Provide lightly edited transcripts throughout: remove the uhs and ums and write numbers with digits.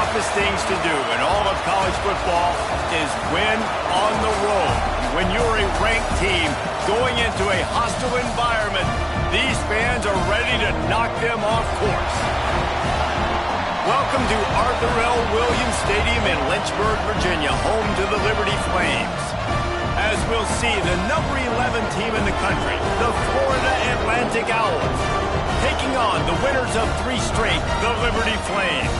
toughest things to do in all of college football is win on the road. When you're a ranked team going into a hostile environment, these fans are ready to knock them off course. Welcome to Arthur L. Williams Stadium in Lynchburg, Virginia, home to the Liberty Flames. As we'll see, the number 11 team in the country, the Florida Atlantic Owls, taking on the winners of 3 straight, the Liberty Flames.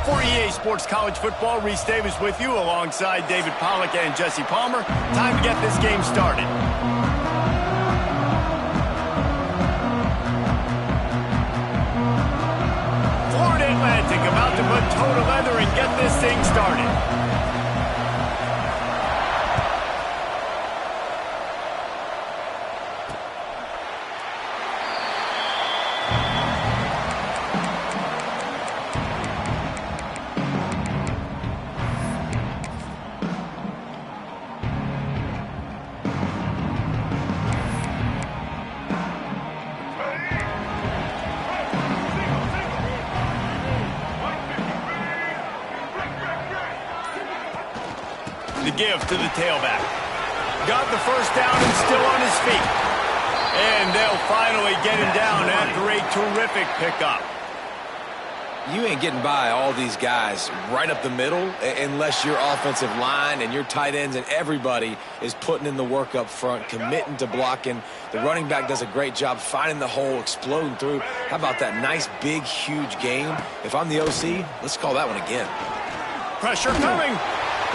For EA Sports College Football, Reese Davis with you alongside David Pollack and Jesse Palmer. Time to get this game started. Florida Atlantic about to put toe to leather and get this thing started. The give to the tailback. Got the first down and still on his feet. And they'll finally get him down after a terrific pickup. You ain't getting by all these guys right up the middle unless your offensive line and your tight ends and everybody is putting in the work up front, committing to blocking. The running back does a great job finding the hole, exploding through. How about that nice, big, huge game? If I'm the OC, let's call that one again. Pressure coming.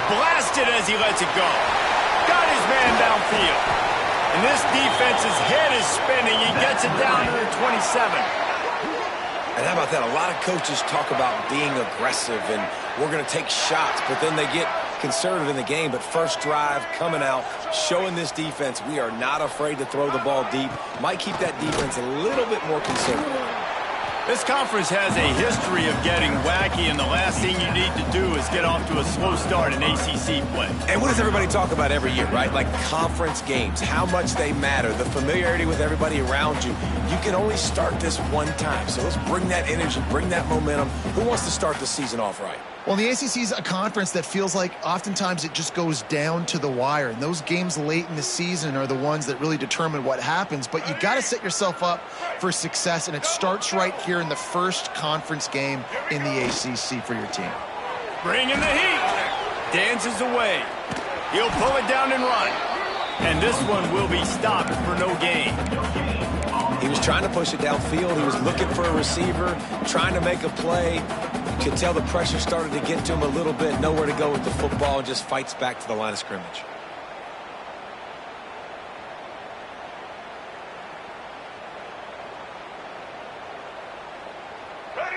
Blasted as he lets it go. Got his man downfield. And this defense's head is spinning. He gets it down to the 27. And how about that? A lot of coaches talk about being aggressive and we're going to take shots, but then they get conservative in the game. But first drive, coming out, showing this defense we are not afraid to throw the ball deep. Might keep that defense a little bit more conservative. This conference has a history of getting wacky, and the last thing you need to do is get off to a slow start in ACC play. And what does everybody talk about every year, right? Like conference games, how much they matter, the familiarity with everybody around you. You can only start this one time, so let's bring that energy, bring that momentum. Who wants to start the season off right? Well, the ACC is a conference that feels like oftentimes it just goes down to the wire. And those games late in the season are the ones that really determine what happens. But you got to set yourself up for success, and it starts right here in the first conference game in the ACC for your team. Bring in the heat. Dances away. He'll pull it down and run. And this one will be stopped for no gain. He was trying to push it downfield. He was looking for a receiver, trying to make a play. You could tell the pressure started to get to him a little bit. Nowhere to go with the football, and just fights back to the line of scrimmage.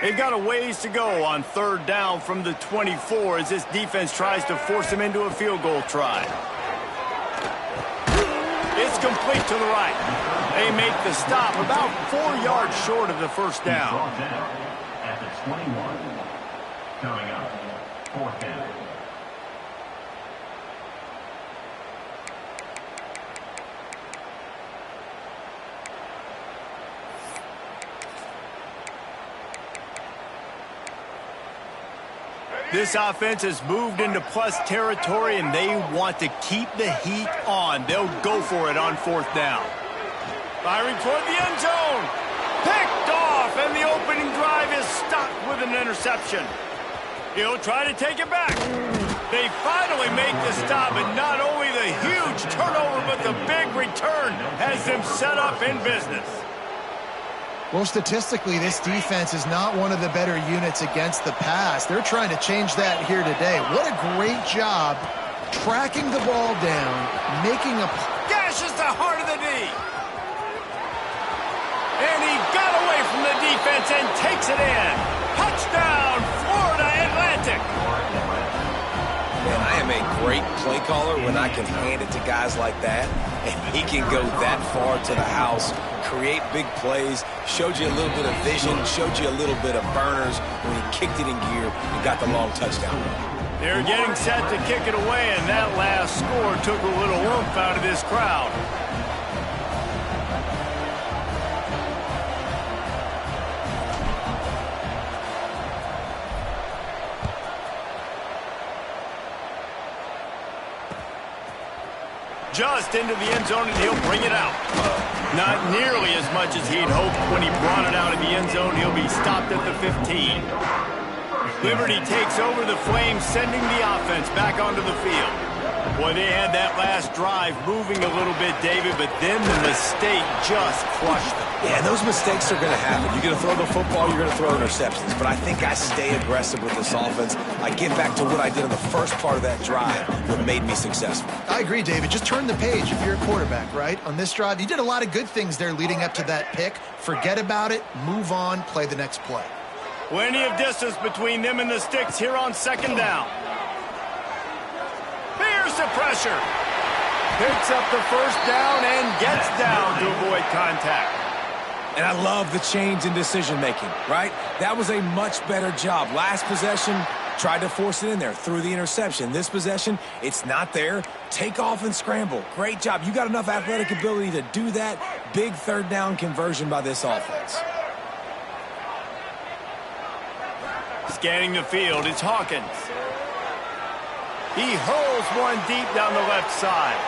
They've got a ways to go on third down from the 24 as this defense tries to force him into a field goal try. It's complete to the right. They make the stop about 4 yards short of the first down. At the 21. Coming up, fourth down. This offense has moved into plus territory, and they want to keep the heat on. They'll go for it on fourth down. Firing toward the end zone. Picked off, and the opening drive is stopped with an interception. He'll try to take it back. They finally make the stop, and not only the huge turnover, but the big return has them set up in business. Well, statistically, this defense is not one of the better units against the pass. They're trying to change that here today. What a great job tracking the ball down, making a... Gashes the heart of the knee. And he got away from the defense and takes it in. Touchdown, Florida Atlantic. Man, I am a great play caller when I can hand it to guys like that, and he can go that far to the house, create big plays, showed you a little bit of vision, showed you a little bit of burners when he kicked it in gear and got the long touchdown. They're getting set to kick it away, and that last score took a little oomph out of this crowd. Just into the end zone, and he'll bring it out. Not nearly as much as he'd hoped when he brought it out of the end zone. He'll be stopped at the 15. Liberty takes over the Flames, sending the offense back onto the field. Boy, they had that last drive moving a little bit, David, but then the mistake just crushed them. Yeah, those mistakes are going to happen. You're going to throw the football, you're going to throw interceptions. But I think I stay aggressive with this offense. I get back to what I did in the first part of that drive that made me successful. I agree, David. Just turn the page if you're a quarterback, right? On this drive, you did a lot of good things there leading up to that pick. Forget about it, move on, play the next play. Plenty of distance between them and the sticks here on second down. Here's the pressure. Picks up the first down and gets down to avoid contact. And I love the change in decision-making, right? That was a much better job. Last possession, tried to force it in there, threw the interception. This possession, it's not there. Take off and scramble. Great job. You got enough athletic ability to do that. Big third down conversion by this offense. Scanning the field, it's Hawkins. He hurls one deep down the left side.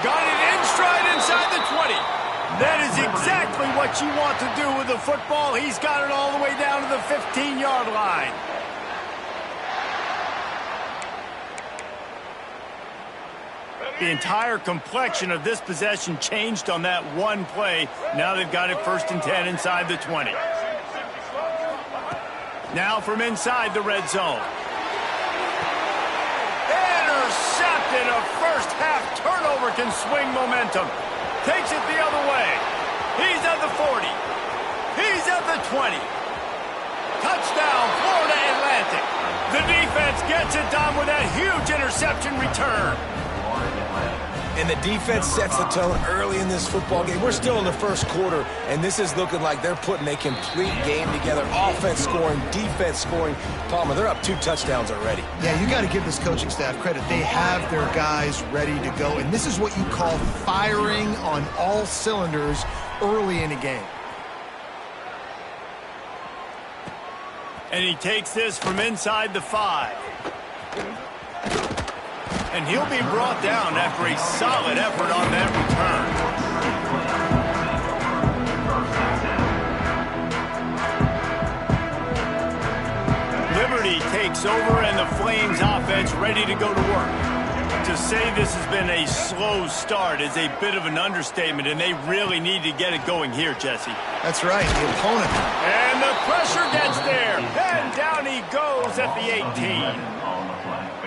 Got it in stride inside the 20. That is exactly what you want to do with the football. He's got it all the way down to the 15-yard line. The entire complexion of this possession changed on that one play. Now they've got it 1st and 10 inside the 20. Now from inside the red zone. Intercepted. A first-half turnover can swing momentum. Takes it the other way. He's at the 40. He's at the 20. Touchdown, Florida Atlantic. The defense gets it done with that huge interception return. And the defense sets the tone early in this football game. We're still in the first quarter, and this is looking like they're putting a complete game together. Offense scoring, defense scoring. Palmer, they're up 2 touchdowns already. Yeah, you got to give this coaching staff credit. They have their guys ready to go, and this is what you call firing on all cylinders early in a game. And he takes this from inside the 5. And he'll be brought down after a solid effort on that return. Liberty takes over and the Flames offense ready to go to work. To say this has been a slow start is a bit of an understatement, and they really need to get it going here, Jesse. That's right, the opponent. And the pressure gets there. And down he goes at the 18.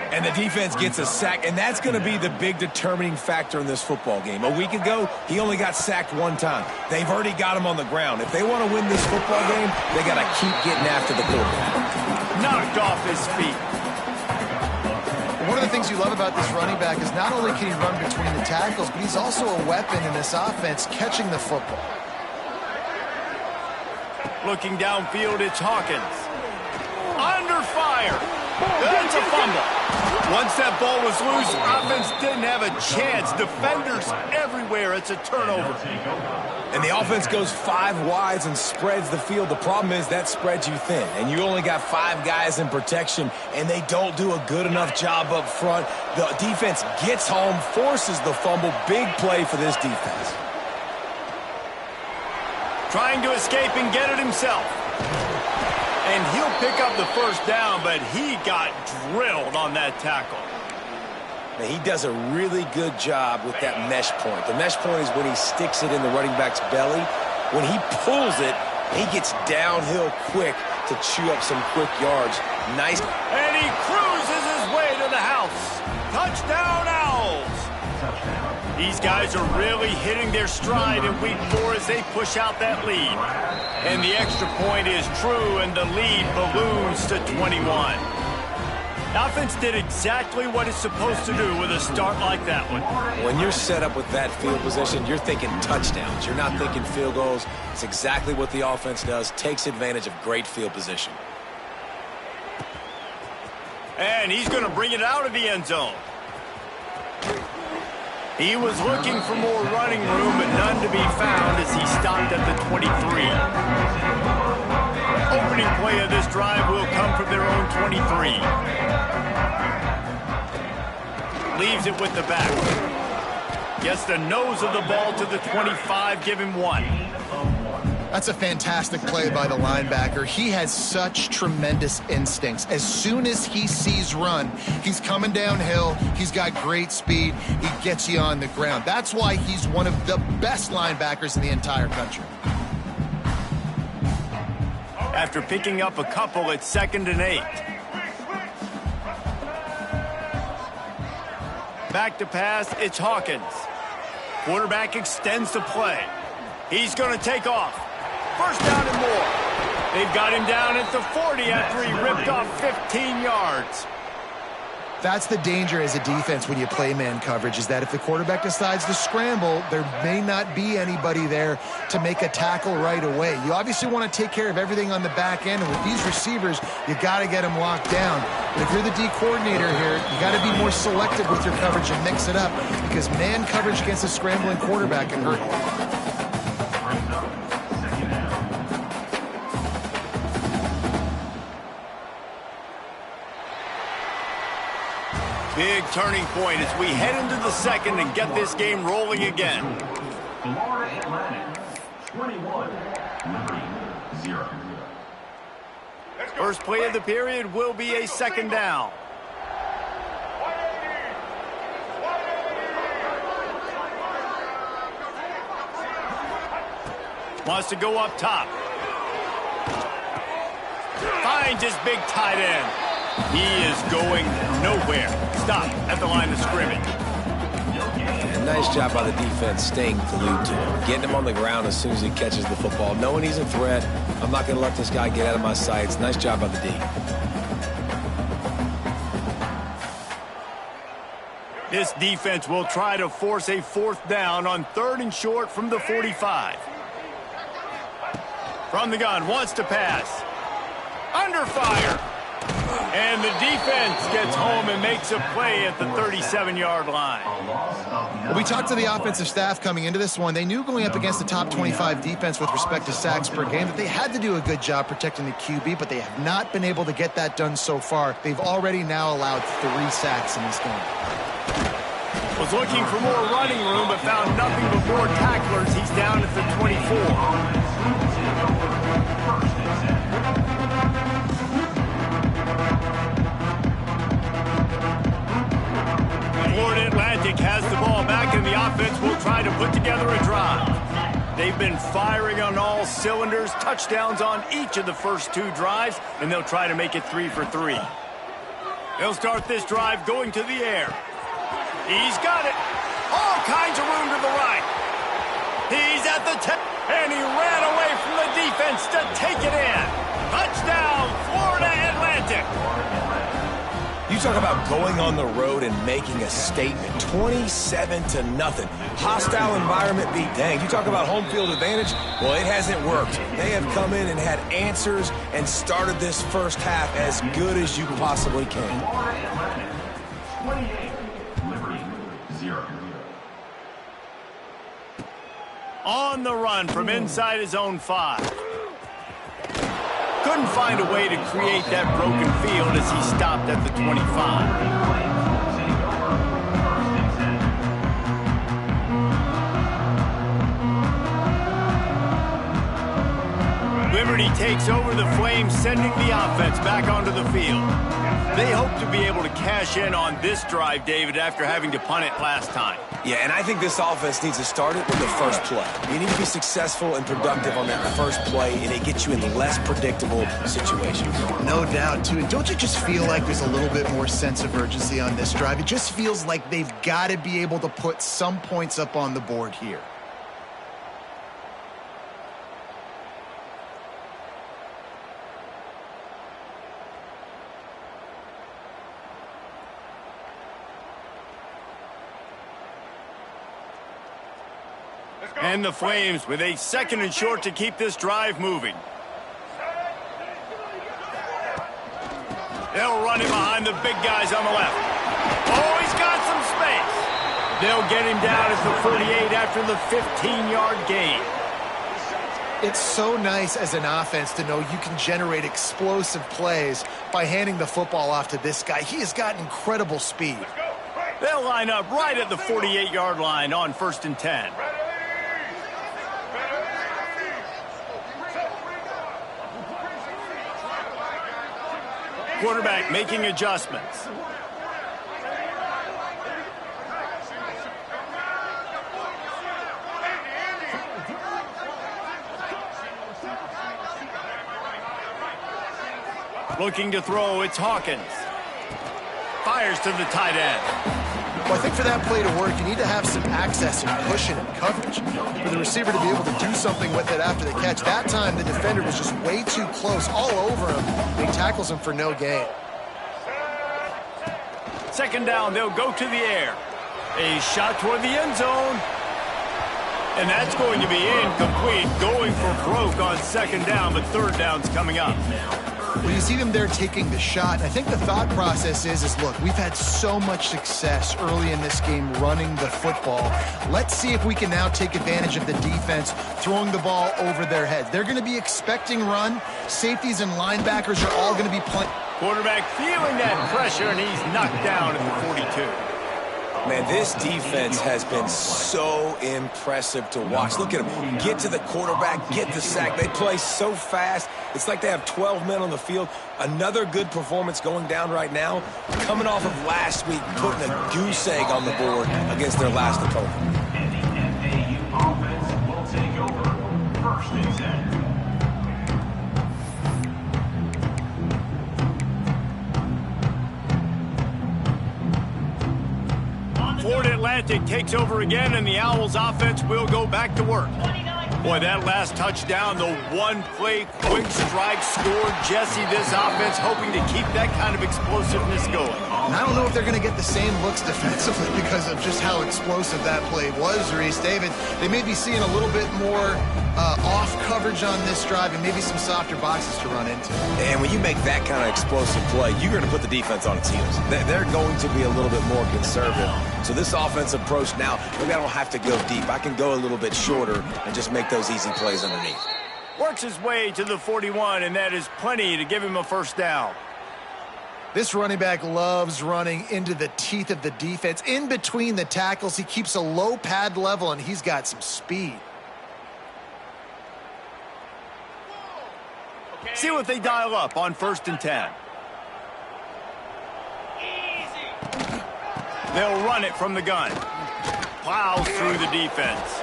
And the defense gets a sack, and that's going to be the big determining factor in this football game. A week ago, he only got sacked 1 time. They've already got him on the ground. If they want to win this football game, they got to keep getting after the quarterback. Knocked off his feet. One of the things you love about this running back is not only can he run between the tackles, but he's also a weapon in this offense catching the football. Looking downfield, it's Hawkins. Under fire. That's a fumble. Once that ball was loose, offense didn't have a chance. Defenders everywhere. It's a turnover. And the offense goes 5 wides and spreads the field. The problem is that spreads you thin, and you only got 5 guys in protection, and they don't do a good enough job up front. The defense gets home, forces the fumble. Big play for this defense. Trying to escape and get it himself. And he'll pick up the first down, but he got drilled on that tackle. Now, he does a really good job with that mesh point. The mesh point is when he sticks it in the running back's belly. When he pulls it, he gets downhill quick to chew up some quick yards. Nice. And he cruises his way to the house. Touchdown, Owls. These guys are really hitting their stride in week 4 as they push out that lead. And the extra point is true, and the lead balloons to 21. Offense did exactly what it's supposed to do with a start like that one. When you're set up with that field position, you're thinking touchdowns. You're not thinking field goals. It's exactly what the offense does, takes advantage of great field position. And he's going to bring it out of the end zone. He was looking for more running room, but none to be found as he stopped at the 23. Opening play of this drive will come from their own 23. Leaves it with the back. Gets the nose of the ball to the 25, give him 1. That's a fantastic play by the linebacker. He has such tremendous instincts. As soon as he sees run, he's coming downhill. He's got great speed. He gets you on the ground. That's why he's one of the best linebackers in the entire country. After picking up a couple, it's 2nd and 8. Back to pass, it's Hawkins. Quarterback extends the play. He's going to take off. First down and more. They've got him down at the 40 after he ripped off 15 yards. That's the danger as a defense when you play man coverage, is that if the quarterback decides to scramble, there may not be anybody there to make a tackle right away. You obviously want to take care of everything on the back end, and with these receivers, you got to get them locked down. But if you're the D coordinator here, you got to be more selective with your coverage and mix it up, because man coverage against a scrambling quarterback can hurt. Big turning point as we head into the second and get this game rolling again. Florida Atlantic, 21, Liberty, 0. First play of the period will be a 2nd down. Wants to go up top. Finds his big tight end. He is going nowhere. Stop at the line of scrimmage. And nice job by the defense staying glued to him. Getting him on the ground as soon as he catches the football. Knowing he's a threat, I'm not going to let this guy get out of my sights. Nice job by the D. This defense will try to force a 4th down on 3rd and short from the 45. From the gun, wants to pass. Under fire. And the defense gets home and makes a play at the 37-yard line. Well, we talked to the offensive staff coming into this one. They knew going up against the top 25 defense with respect to sacks per game that they had to do a good job protecting the QB, but they have not been able to get that done so far. They've already now allowed 3 sacks in this game. Was looking for more running room, but found nothing but more tacklers. He's down at the 24. Florida Atlantic has the ball back, and the offense will try to put together a drive. They've been firing on all cylinders, touchdowns on each of the first 2 drives, and they'll try to make it 3 for 3. They'll start this drive going to the air. He's got it. All kinds of room to the right. He's at the 10, and he ran away from the defense to take it in. Touchdown, Florida Atlantic. You talk about going on the road and making a statement. 27-0. Hostile environment be danged. You talk about home field advantage. Well, it hasn't worked. They have come in and had answers and started this first half as good as you possibly can. Florida Atlantic, 28, Liberty, 0. On the run from inside his own 5. Couldn't find a way to create that broken field as he stopped at the 25. Liberty takes over the Flames, sending the offense back onto the field. They hope to be able to cash in on this drive, David, after having to punt it last time. Yeah, and I think this offense needs to start it with the first play. You need to be successful and productive on that first play, and it gets you in less predictable situations. No doubt, too. And don't you just feel like there's a little bit more sense of urgency on this drive? It just feels like they've got to be able to put some points up on the board here. And the Flames with a 2nd and short to keep this drive moving. They'll run him behind the big guys on the left. Oh, he's got some space. They'll get him down at the 48 after the 15-yard gain. It's so nice as an offense to know you can generate explosive plays by handing the football off to this guy. He has got incredible speed. They'll line up right at the 48-yard line on 1st and 10. Quarterback making adjustments. Looking to throw, it's Hawkins. Fires to the tight end. Well, I think for that play to work, you need to have some access and cushion and coverage for the receiver to be able to do something with it after the catch. That time, the defender was just way too close, all over him. He tackles him for no gain. 2nd down, they'll go to the air. A shot toward the end zone. And that's going to be incomplete. Going for broke on 2nd down, but 3rd down's coming up. Well, you see them there taking the shot. I think the thought process is look, we've had so much success early in this game running the football. Let's see if we can now take advantage of the defense throwing the ball over their heads. They're going to be expecting run. Safeties and linebackers are all going to be playing. Quarterback feeling that pressure, and he's knocked down at the 42. Man, this defense has been so impressive to watch. Look at them. Get to the quarterback, get the sack. They play so fast. It's like they have 12 men on the field. Another good performance going down right now. Coming off of last week, putting a goose egg on the board against their last opponent. And the FAU offense will take over 1st and 10. Ford Atlantic takes over again, and the Owls offense will go back to work. Boy, that last touchdown, the one-play quick strike scored. Jesse, this offense hoping to keep that kind of explosiveness going. And I don't know if they're going to get the same looks defensively because of just how explosive that play was, Reese. David, they may be seeing a little bit more off coverage on this drive and maybe some softer boxes to run into. And when you make that kind of explosive play, you're going to put the defense on its heels. They're going to be a little bit more conservative. So this offensive approach now, maybe I don't have to go deep. I can go a little bit shorter and just make those easy plays underneath. Works his way to the 41, and that is plenty to give him a 1st down. This running back loves running into the teeth of the defense. In between the tackles, he keeps a low pad level, and he's got some speed. See what they dial up on 1st and 10. They'll run it from the gun. Plows through the defense.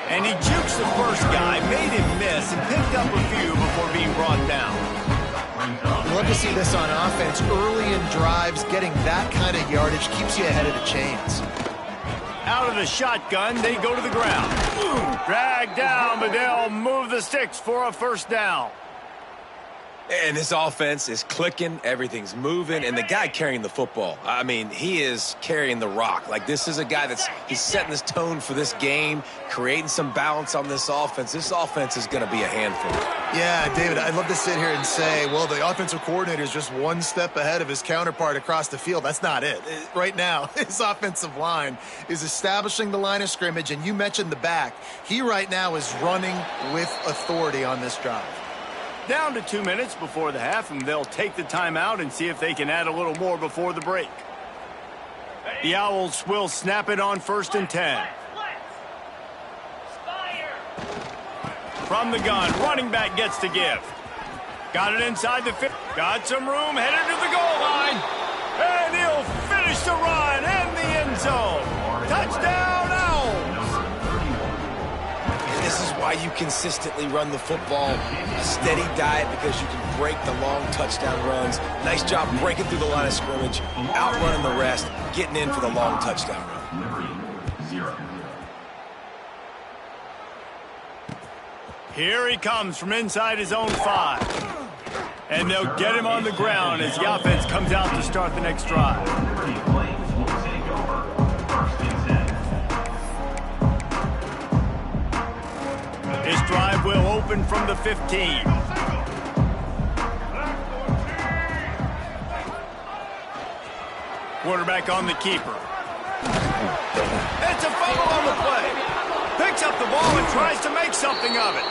And he jukes the first guy, made him miss, and picked up a few before being brought down. You love to see this on offense. Early in drives, getting that kind of yardage keeps you ahead of the chains. Out of the shotgun, they go to the ground. Dragged down, but they'll move the sticks for a 1st down. And this offense is clicking, everything's moving, and the guy carrying the football, I mean, he is carrying the rock. Like, this is a guy he's setting this tone for this game, creating some balance on this offense. This offense is going to be a handful. Yeah, David, I'd love to sit here and say, well, the offensive coordinator is just one step ahead of his counterpart across the field. That's not it. Right now, his offensive line is establishing the line of scrimmage, and you mentioned the back. He right now is running with authority on this drive. Down to 2 minutes before the half, and they'll take the timeout and see if they can add a little more before the break. The Owls will snap it on 1st and 10. From the gun, running back gets to give. Got it inside the 50. Got some room, headed to the goal line. And he'll finish the run and the end zone. Touchdown, Owls! This is why you consistently run the football, a steady diet, because you can break the long touchdown runs. Nice job breaking through the line of scrimmage, outrunning the rest, getting in for the long touchdown run. 0. Here he comes from inside his own 5. And they'll get him on the ground as the offense comes out to start the next drive. Liberty Flames will take over 1st and 10. This drive will open from the 15. Quarterback on the keeper. It's a fumble on the play. Picks up the ball and tries to make something of it.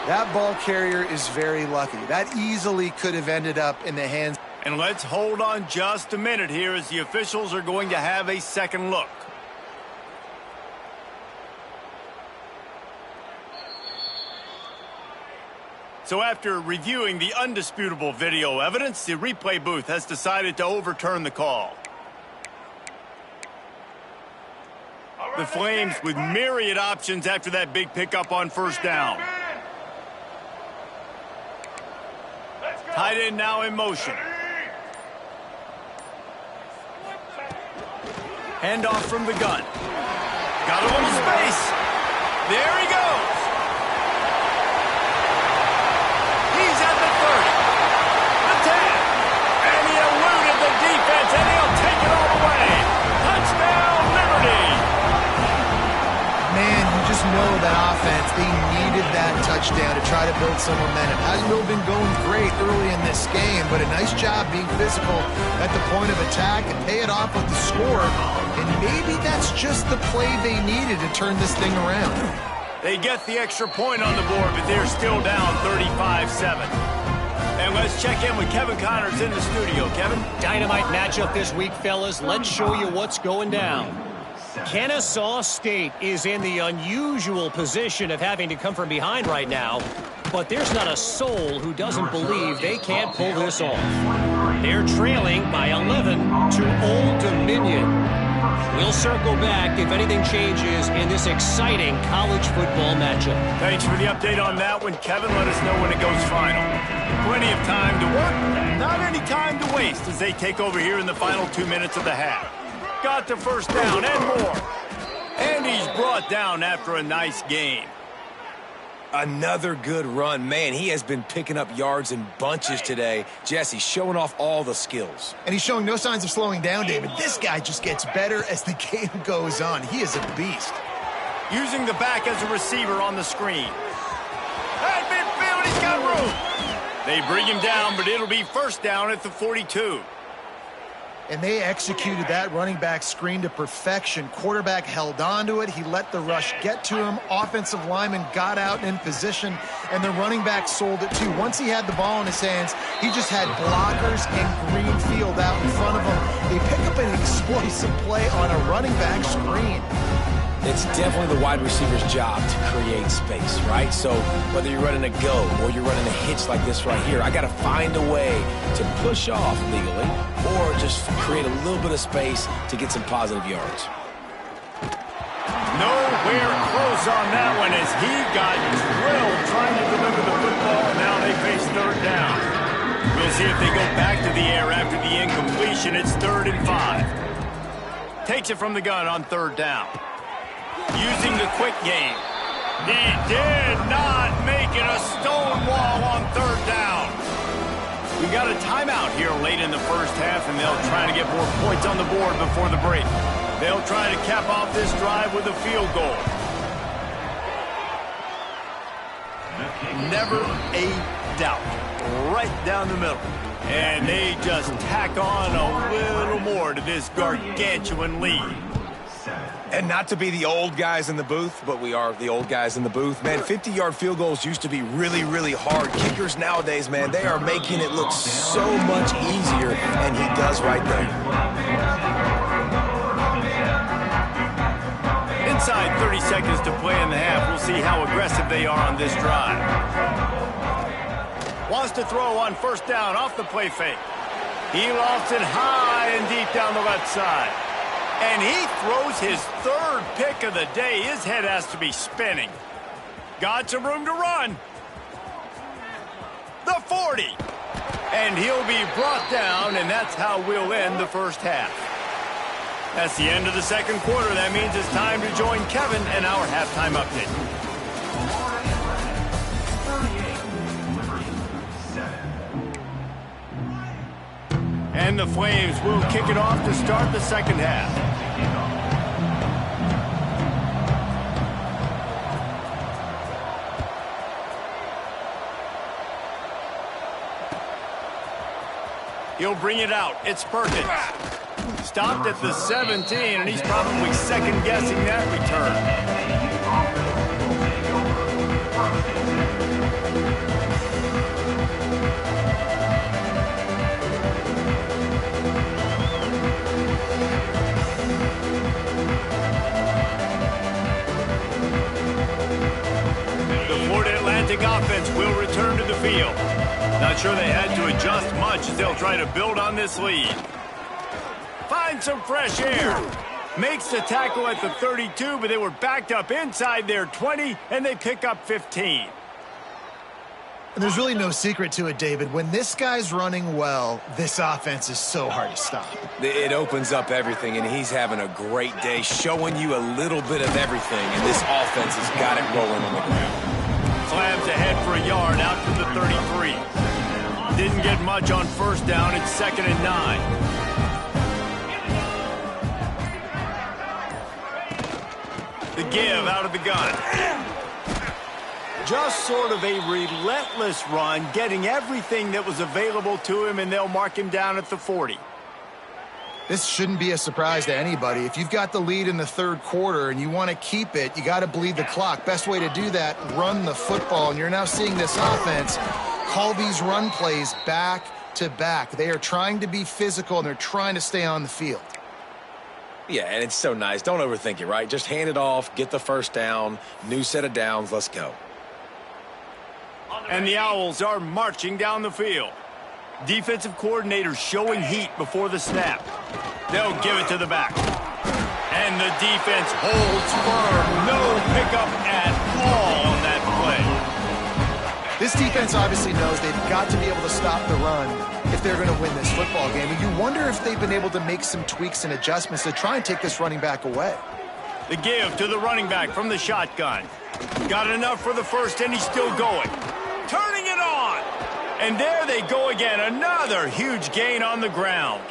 That ball carrier is very lucky. That easily could have ended up in the hands. And let's hold on just a minute here as the officials are going to have a second look. So after reviewing the undisputable video evidence, the replay booth has decided to overturn the call. The Flames with myriad options after that big pickup on first down. Tight end now in motion. Handoff from the gun. Got a little space. There he goes. He's at the 30. The 10. And he eluded the defense, and he'll take it all the way. Touchdown, Liberty. Man, you just know that offense, they needed that touchdown to try to build some momentum. Hasn't really been going great early in this game, but a nice job being physical at the point of attack and pay it off with the score. And maybe that's just the play they needed to turn this thing around. They get the extra point on the board, but they're still down 35-7. And let's check in with Kevin Connors in the studio. Kevin? Dynamite matchup this week, fellas. Let's show you what's going down. Kennesaw State is in the unusual position of having to come from behind right now, but there's not a soul who doesn't believe they can't pull this off. They're trailing by 11 to Old Dominion. We'll circle back if anything changes in this exciting college football matchup. Thanks for the update on that one, Kevin. Let us know when it goes final. Plenty of time to work, not any time to waste as they take over here in the final 2 minutes of the half. Got the first down and more. And he's brought down after a nice game. Another good run. Man, he has been picking up yards in bunches today. Jesse showing off all the skills. And he's showing no signs of slowing down, David. This guy just gets better as the game goes on. He is a beast. Using the back as a receiver on the screen. At midfield, he's got room. They bring him down, but it'll be first down at the 42. And they executed that running back screen to perfection. Quarterback held on to it. He let the rush get to him. Offensive lineman got out in position, and the running back sold it too. Once he had the ball in his hands, he just had blockers and green field out in front of him. They pick up an explosive play on a running back screen. It's definitely the wide receiver's job to create space, right? So whether you're running a go or you're running a hitch like this right here, I got to find a way to push off legally or just create a little bit of space to get some positive yards. Nowhere close on that one as he got drilled trying to deliver the football, and now they face third down. We'll see if they go back to the air after the incompletion. It's 3rd and 5. Takes it from the gun on third down. Using the quick game. He did not make it a stone wall on third down. We got a timeout here late in the first half, and they'll try to get more points on the board before the break. They'll try to cap off this drive with a field goal. Never a doubt. Right down the middle. And they just tack on a little more to this gargantuan lead. And not to be the old guys in the booth, but we are the old guys in the booth. Man, 50-yard field goals used to be really, really hard. Kickers nowadays, man, they are making it look so much easier, and he does right there. Inside 30 seconds to play in the half. We'll see how aggressive they are on this drive. Wants to throw on first down off the play fake. He lofts it high and deep down the left side. And he throws his third pick of the day. His head has to be spinning. Got some room to run. The 40. And he'll be brought down, and that's how we'll end the first half. That's the end of the second quarter. That means it's time to join Kevin and our halftime update. And the Flames will kick it off to start the second half. He'll bring it out. It's Perkins. Stopped at the 17, and he's probably second-guessing that return. Atlantic offense will return to the field. Not sure they had to adjust much as they'll try to build on this lead. Find some fresh air. Makes the tackle at the 32, but they were backed up inside their 20, and they pick up 15. And there's really no secret to it, David. When this guy's running well, this offense is so hard to stop. It opens up everything, and he's having a great day, showing you a little bit of everything, and this offense has got it rolling on the ground. Slams ahead for a yard out to the 33. Didn't get much on first down. It's 2nd and 9. The give out of the gun. Just sort of a relentless run, getting everything that was available to him, and they'll mark him down at the 40. This shouldn't be a surprise to anybody. If you've got the lead in the third quarter and you want to keep it, you got to bleed the clock. Best way to do that, run the football. And you're now seeing this offense call these run plays back to back. They are trying to be physical, and they're trying to stay on the field. Yeah, and it's so nice. Don't overthink it, right? Just hand it off, get the first down, new set of downs, let's go. And the Owls are marching down the field. Defensive coordinator showing heat before the snap. They'll give it to the back. And the defense holds firm. No pickup at all on that play. This defense obviously knows they've got to be able to stop the run if they're going to win this football game. And you wonder if they've been able to make some tweaks and adjustments to try and take this running back away. The give to the running back from the shotgun. Got enough for the first, and he's still going. Turning it on. And there they go again. Another huge gain on the ground.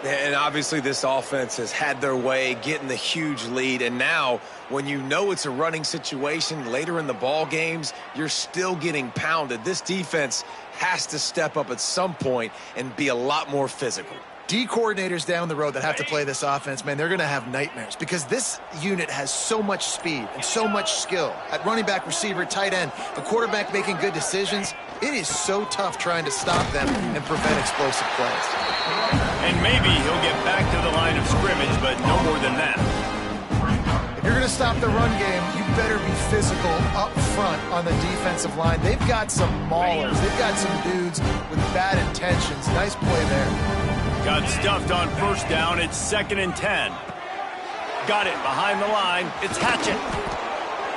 And obviously this offense has had their way, getting the huge lead. And now, when you know it's a running situation later in the ball games, you're still getting pounded. This defense has to step up at some point and be a lot more physical. D coordinators down the road that have to play this offense, man, they're going to have nightmares because this unit has so much speed and so much skill. At running back, receiver, tight end, the quarterback making good decisions, it is so tough trying to stop them and prevent explosive plays. And maybe he'll get back to the line of scrimmage, but no more than that. If you're going to stop the run game, you better be physical up front on the defensive line. They've got some maulers. They've got some dudes with bad intentions. Nice play there. Got stuffed on first down. It's 2nd and 10. Got it behind the line. It's Hatchett.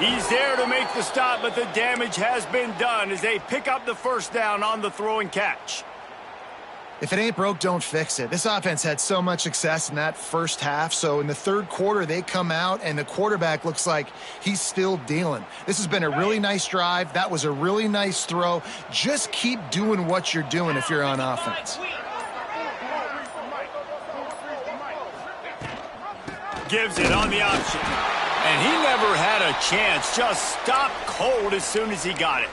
He's there to make the stop, but the damage has been done as they pick up the first down on the throw and catch. If it ain't broke, don't fix it. This offense had so much success in that first half, so in the third quarter, they come out, and the quarterback looks like he's still dealing. This has been a really nice drive. That was a really nice throw. Just keep doing what you're doing if you're on offense. Gives it on the option. And he never had a chance. Just stopped cold as soon as he got it.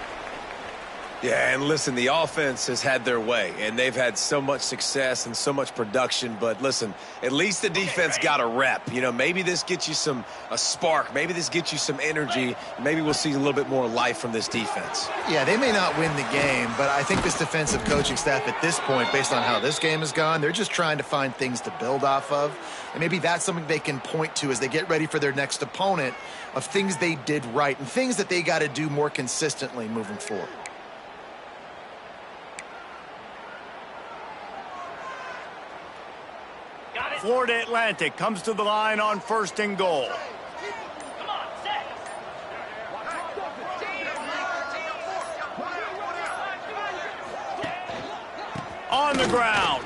Yeah, and listen, the offense has had their way, and they've had so much success and so much production. But listen, at least the defense got a rep. You know, maybe this gets you a spark. Maybe this gets you some energy. Maybe we'll see a little bit more life from this defense. Yeah, they may not win the game, but I think this defensive coaching staff at this point, based on how this game has gone, they're just trying to find things to build off of. And maybe that's something they can point to as they get ready for their next opponent of things they did right and things that they got to do more consistently moving forward. Florida Atlantic comes to the line on 1st and goal. On the ground.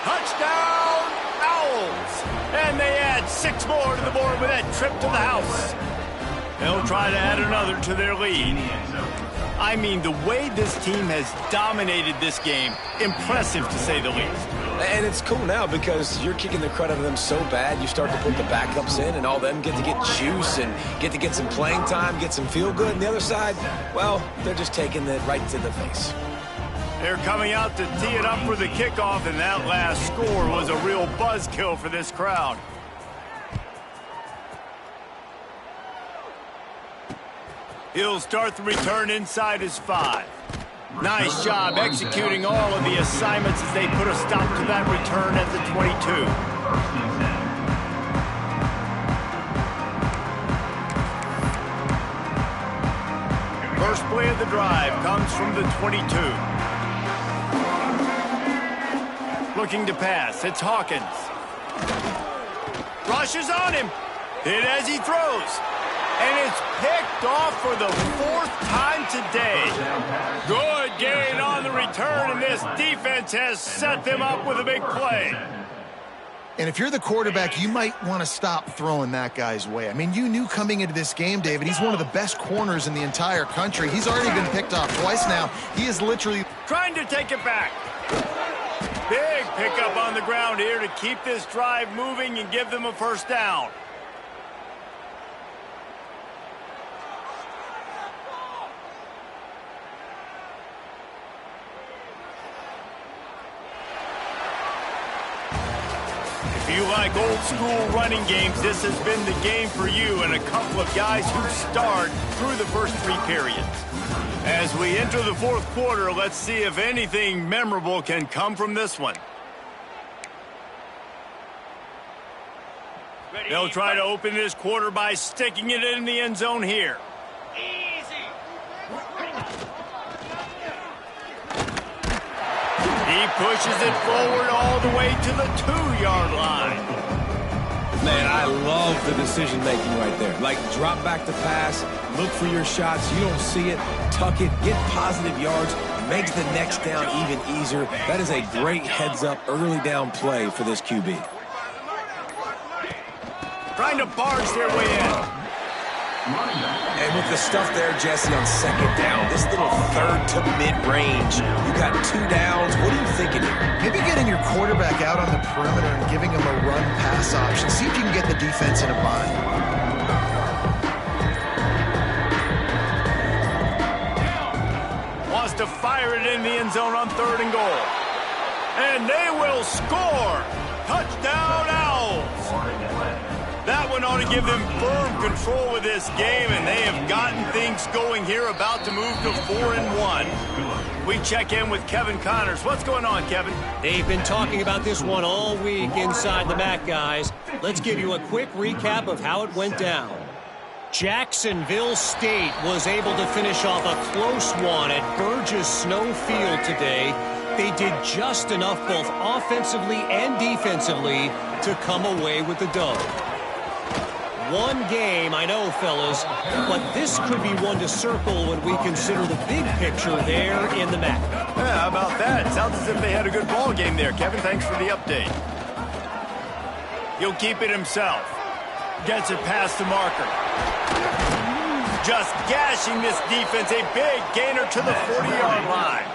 Touchdown, Owls. And they add 6 more to the board with that trip to the house. They'll try to add another to their lead. I mean, the way this team has dominated this game, impressive to say the least. And it's cool now because you're kicking the crud out of them so bad, you start to put the backups in, and all them get to get juice and get some playing time, get some feel good. And the other side, well, they're just taking it right to the face. They're coming out to tee it up for the kickoff, and that last score was a real buzzkill for this crowd. He'll start the return inside his 5. Nice job executing all of the assignments as they put a stop to that return at the 22. First play of of the drive comes from the 22. Looking to pass, it's Hawkins. Rushes on him. Hit as he throws. And it's picked off for the 4th time today. Good gain on the return, and this defense has set them up with a big play. And if you're the quarterback, you might want to stop throwing that guy's way. I mean, you knew coming into this game, David, he's one of the best corners in the entire country. He's already been picked off twice now. He is literally trying to take it back. Big pickup on the ground here to keep this drive moving and give them a first down. If you like old school running games, this has been the game for you and a couple of guys who starred through the first 3 periods. As we enter the 4th quarter, let's see if anything memorable can come from this one. They'll try to open this quarter by sticking it in the end zone here. He pushes it forward all the way to the 2-yard line. Man, I love the decision-making right there. Like, drop back to pass, look for your shots. You don't see it, tuck it, get positive yards, makes the next down even easier. That is a great heads-up early down play for this QB. Trying to barge their way in. And with the stuff there, Jesse, on 2nd down, this little 3rd to mid-range, you got 2 downs. What are you thinking here? maybe getting your quarterback out on the perimeter and giving him a run-pass option. See if you can get the defense in a bind. Wants to fire it in the end zone on 3rd and goal. And they will score. Touchdown, Owls. That one ought to give them firm control of this game, and they have gotten things going here, about to move to 4-1. We check in with Kevin Connors. What's going on, Kevin? They've been talking about this one all week inside the MAC, guys. Let's give you a quick recap of how it went down. Jacksonville State was able to finish off a close one at Burgess Snow Field today. They did just enough both offensively and defensively to come away with the dub. One game, I know, fellas, but this could be one to circle when we consider the big picture there in the MAC. Yeah, how about that? Sounds as if they had a good ball game there, Kevin. Thanks for the update. He'll keep it himself. Gets it past the marker. Just gashing this defense. A big gainer to the 40-yard line.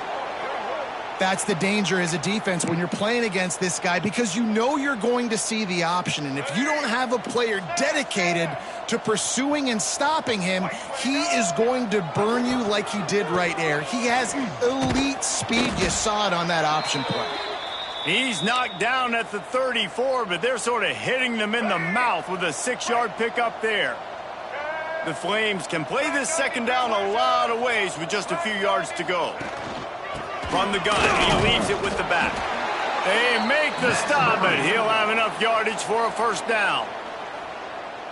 That's the danger as a defense when you're playing against this guy, because you know you're going to see the option. And if you don't have a player dedicated to pursuing and stopping him, he is going to burn you like he did right there. He has elite speed. You saw it on that option play. He's knocked down at the 34, but they're sort of hitting them in the mouth with a 6-yard pickup there. The Flames can play this second down a lot of ways with just a few yards to go. From the gun, he leaves it with the back. They make the stop, but he'll have enough yardage for a first down.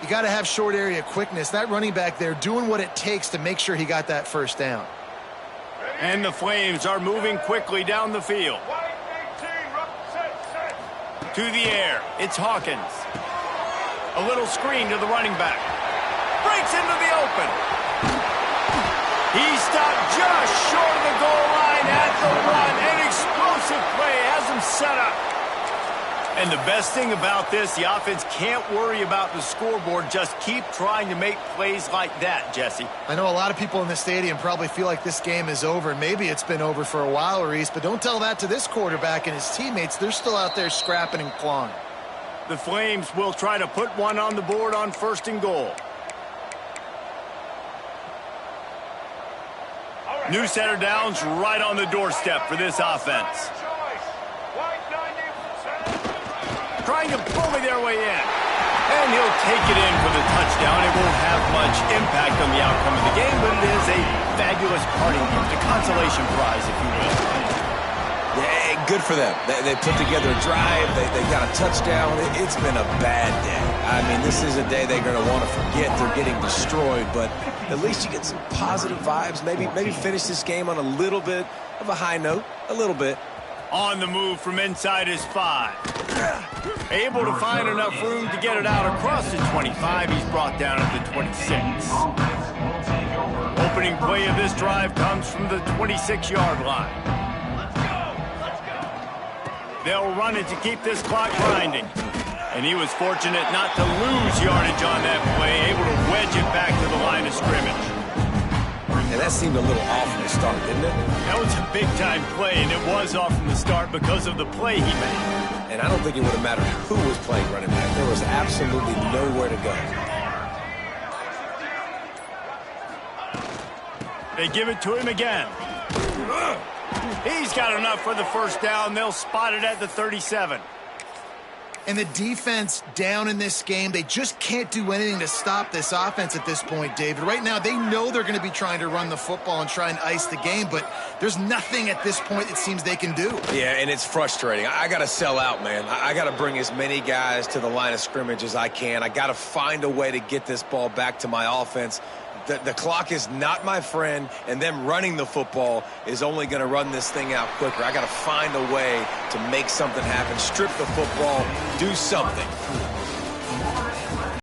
You got to have short area quickness. That running back there doing what it takes to make sure he got that first down. And the Flames are moving quickly down the field. To the air, it's Hawkins. A little screen to the running back. Breaks into the open. He stopped just short of the goal line at the run. An explosive play has him set up. And the best thing about this, the offense can't worry about the scoreboard. Just keep trying to make plays like that, Jesse. I know a lot of people in the stadium probably feel like this game is over. Maybe it's been over for a while, Reese, but don't tell that to this quarterback and his teammates. They're still out there scrapping and clawing. The Flames will try to put one on the board on 1st and goal. New center downs right on the doorstep for this offense. Trying to bully their way in. And he'll take it in for the touchdown. It won't have much impact on the outcome of the game, but it is a fabulous parting gift, a consolation prize, if you will. Yeah, good for them. They put together a drive. They got a touchdown. It's been a bad day. I mean, this is a day they're going to want to forget. They're getting destroyed, but at least you get some positive vibes. Maybe finish this game on a little bit of a high note, a little bit. On the move from inside his 5. Able to find enough room to get it out across the 25. He's brought down at the 26. Opening play of this drive comes from the 26-yard line. They'll run it to keep this clock grinding. And he was fortunate not to lose yardage on that play, able to wedge it back to the line of scrimmage. And that seemed a little off from the start, didn't it? That was a big-time play, and it was off from the start because of the play he made. And I don't think it would have mattered who was playing running back. There was absolutely nowhere to go. They give it to him again. He's got enough for the first down. They'll spot it at the 37. And the defense down in this game, they just can't do anything to stop this offense at this point, David. Right now, they know they're going to be trying to run the football and try and ice the game, but there's nothing at this point it seems they can do. Yeah, and it's frustrating. I got to sell out, man. I got to bring as many guys to the line of scrimmage as I can. I got to find a way to get this ball back to my offense. The clock is not my friend, and them running the football is only going to run this thing out quicker. I got to find a way to make something happen, strip the football, do something.